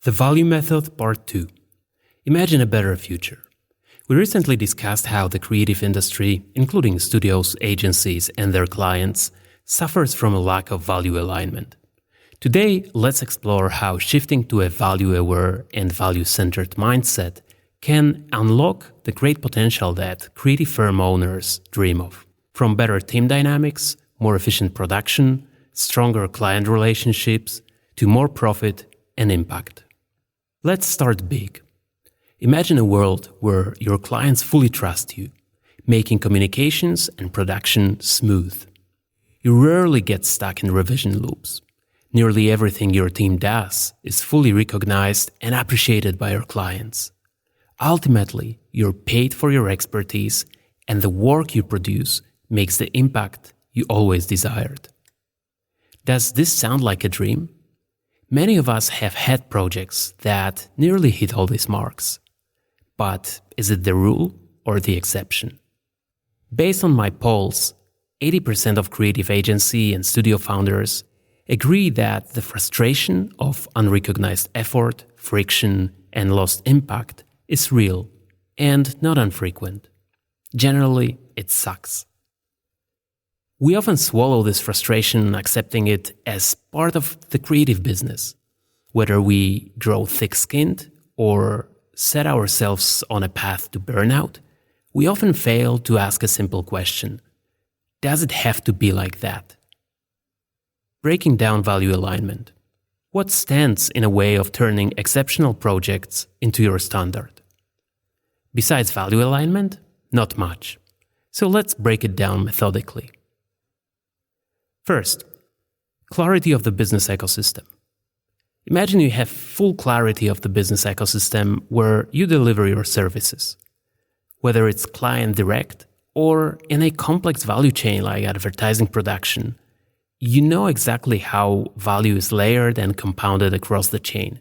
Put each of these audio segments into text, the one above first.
The Value Method Part 2. Imagine a better future. We recently discussed how the creative industry, including studios, agencies, and their clients, suffers from a lack of value alignment. Today, let's explore how shifting to a value-aware and value-centered mindset can unlock the great potential that creative firm owners dream of. From better team dynamics, more efficient production, stronger client relationships, to more profit and impact. Let's start big. Imagine a world where your clients fully trust you, making communications and production smooth. You rarely get stuck in revision loops. Nearly everything your team does is fully recognized and appreciated by your clients. Ultimately, you're paid for your expertise, and the work you produce makes the impact you always desired. Does this sound like a dream? Many of us have had projects that nearly hit all these marks. But is it the rule or the exception? Based on my polls, 80% of creative agency and studio founders agree that the frustration of unrecognized effort, friction, and lost impact is real and not infrequent. Generally, it sucks. We often swallow this frustration, accepting it as part of the creative business. Whether we grow thick-skinned or set ourselves on a path to burnout, we often fail to ask a simple question: does it have to be like that? Breaking down value alignment. What stands in a way of turning exceptional projects into your standard? Besides value alignment, not much. So let's break it down methodically. First, clarity of the business ecosystem. Imagine you have full clarity of the business ecosystem where you deliver your services. Whether it's client direct or in a complex value chain like advertising production, you know exactly how value is layered and compounded across the chain.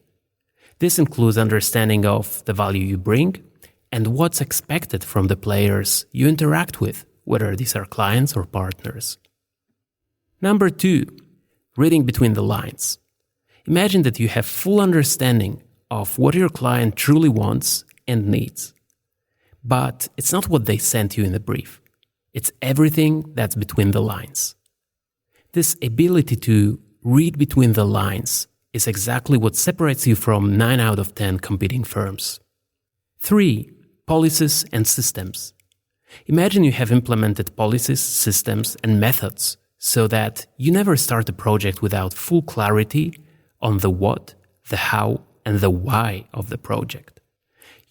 This includes understanding of the value you bring and what's expected from the players you interact with, whether these are clients or partners. Number 2, reading between the lines. Imagine that you have full understanding of what your client truly wants and needs. But it's not what they sent you in the brief. It's everything that's between the lines. This ability to read between the lines is exactly what separates you from 9 out of 10 competing firms. 3, policies and systems. Imagine you have implemented policies, systems, and methods so that you never start a project without full clarity on the what, the how, and the why of the project.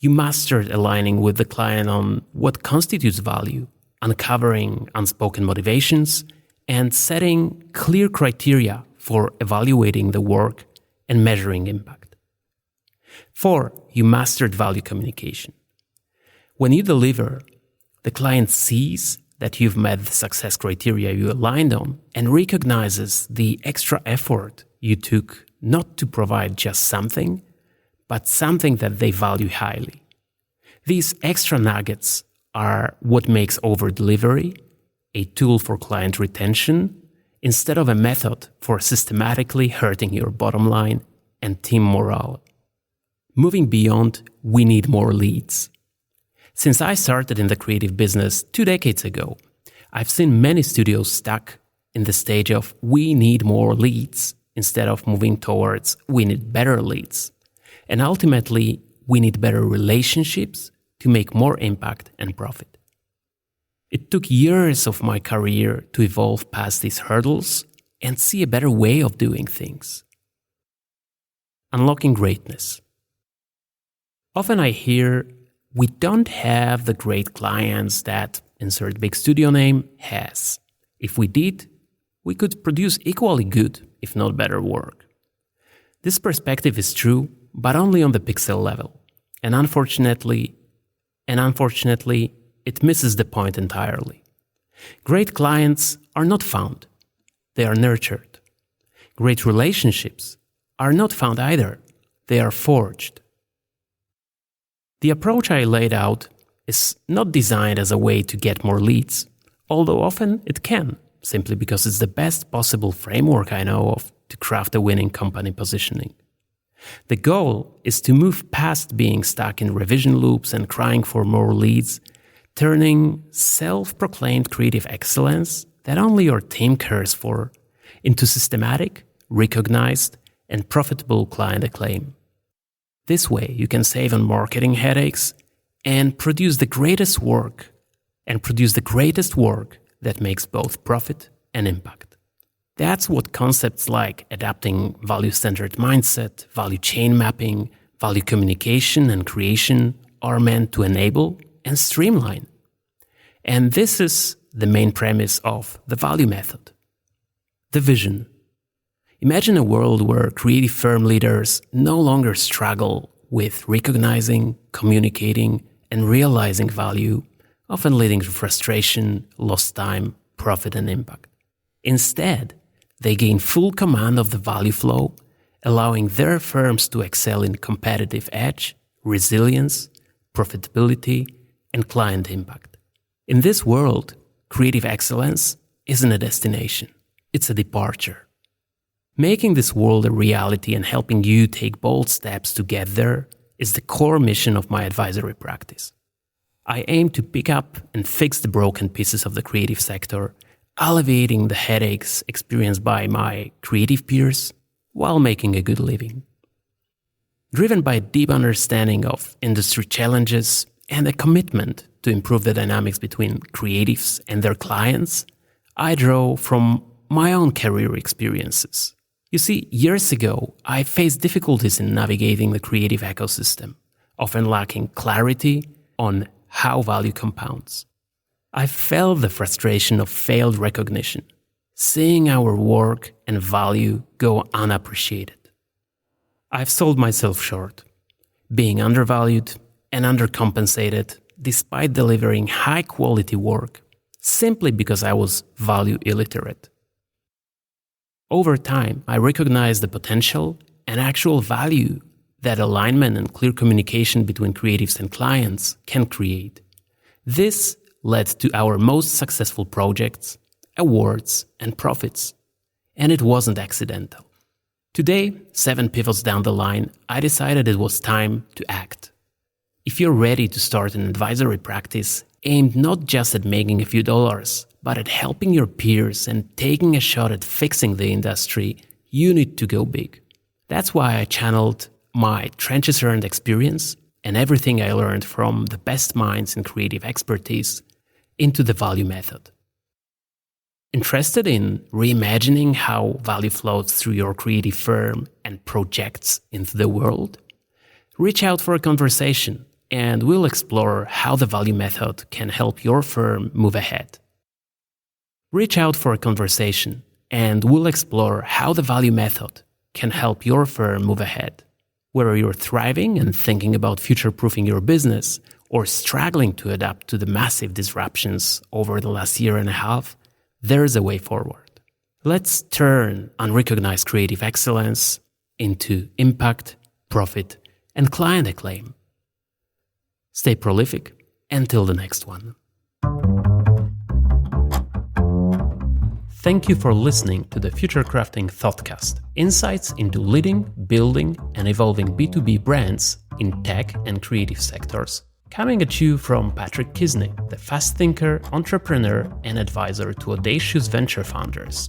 You mastered aligning with the client on what constitutes value, uncovering unspoken motivations, and setting clear criteria for evaluating the work and measuring impact. 4, you mastered value communication. When you deliver, the client sees that you've met the success criteria you aligned on and recognizes the extra effort you took not to provide just something, but something that they value highly. These extra nuggets are what makes over-delivery a tool for client retention instead of a method for systematically hurting your bottom line and team morale. Moving beyond, we need more leads. Since I started in the creative business 2 decades ago, I've seen many studios stuck in the stage of we need more leads instead of moving towards we need better leads. And ultimately, we need better relationships to make more impact and profit. It took years of my career to evolve past these hurdles and see a better way of doing things. Unlocking greatness. Often I hear, we don't have the great clients that insert big studio name has. If we did, we could produce equally good, if not better work. This perspective is true, but only on the pixel level. And unfortunately, it misses the point entirely. Great clients are not found. They are nurtured. Great relationships are not found either. They are forged. The approach I laid out is not designed as a way to get more leads, although often it can, simply because it's the best possible framework I know of to craft a winning company positioning. The goal is to move past being stuck in revision loops and crying for more leads, turning self-proclaimed creative excellence that only your team cares for into systematic, recognized, and profitable client acclaim. This way, you can save on marketing headaches and produce the greatest work that makes both profit and impact. That's what concepts like adapting value-centered mindset, value chain mapping, value communication and creation are meant to enable and streamline. And this is the main premise of the value method. The vision. Imagine a world where creative firm leaders no longer struggle with recognizing, communicating, and realizing value, often leading to frustration, lost time, profit, and impact. Instead, they gain full command of the value flow, allowing their firms to excel in competitive edge, resilience, profitability, and client impact. In this world, creative excellence isn't a destination, it's a departure. Making this world a reality and helping you take bold steps to get there is the core mission of my advisory practice. I aim to pick up and fix the broken pieces of the creative sector, alleviating the headaches experienced by my creative peers while making a good living. Driven by a deep understanding of industry challenges and a commitment to improve the dynamics between creatives and their clients, I draw from my own career experiences. You see, years ago, I faced difficulties in navigating the creative ecosystem, often lacking clarity on how value compounds. I felt the frustration of failed recognition, seeing our work and value go unappreciated. I've sold myself short, being undervalued and undercompensated despite delivering high-quality work, simply because I was value illiterate. Over time, I recognized the potential and actual value that alignment and clear communication between creatives and clients can create. This led to our most successful projects, awards, and profits. And it wasn't accidental. Today, 7 pivots down the line, I decided it was time to act. If you're ready to start an advisory practice aimed not just at making a few dollars, but at helping your peers and taking a shot at fixing the industry, you need to go big. That's why I channeled my trenches-earned experience and everything I learned from the best minds in creative expertise into the value method. Interested in reimagining how value flows through your creative firm and projects into the world? Reach out for a conversation and we'll explore how the value method can help your firm move ahead. Reach out for a conversation and we'll explore how the value method can help your firm move ahead. Whether you're thriving and thinking about future-proofing your business or struggling to adapt to the massive disruptions over the last year and a half, there's a way forward. Let's turn unrecognized creative excellence into impact, profit, and client acclaim. Stay prolific until the next one. Thank you for listening to the Futurecrafting Thoughtcast, insights into leading, building, and evolving B2B brands in tech and creative sectors. Coming at you from Patrick Kizny, the fast thinker, entrepreneur, and advisor to audacious venture founders.